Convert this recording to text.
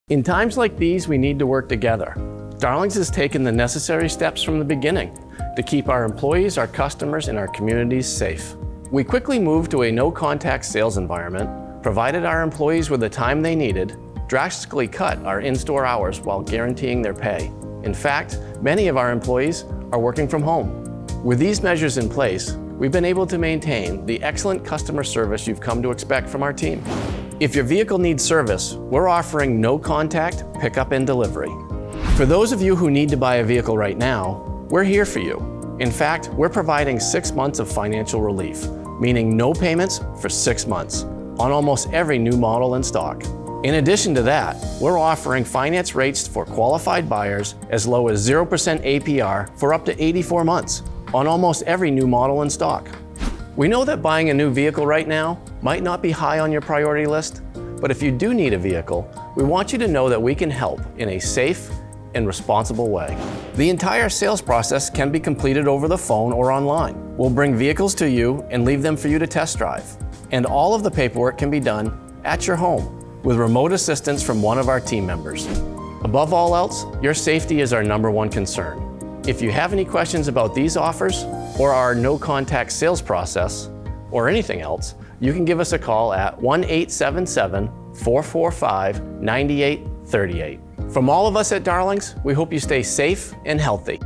In times like these, we need to work together. Darlings has taken the necessary steps from the beginning to keep our employees, our customers, and our communities safe. We quickly moved to a no-contact sales environment, provided our employees with the time they needed, drastically cut our in-store hours while guaranteeing their pay. In fact, many of our employees are working from home. With these measures in place, we've been able to maintain the excellent customer service you've come to expect from our team. If your vehicle needs service, we're offering no-contact pickup and delivery. For those of you who need to buy a vehicle right now, we're here for you. In fact, we're providing 6 months of financial relief, meaning no payments for 6 months on almost every new model in stock. In addition to that, we're offering finance rates for qualified buyers as low as 0% APR for up to 84 months on almost every new model in stock. We know that buying a new vehicle right now might not be high on your priority list, but if you do need a vehicle, we want you to know that we can help in a safe and responsible way. The entire sales process can be completed over the phone or online. We'll bring vehicles to you and leave them for you to test drive. And all of the paperwork can be done at your home with remote assistance from one of our team members. Above all else, your safety is our #1 concern. If you have any questions about these offers or our no-contact sales process or anything else, you can give us a call at 1-877-445-9838. From all of us at Darlings, we hope you stay safe and healthy.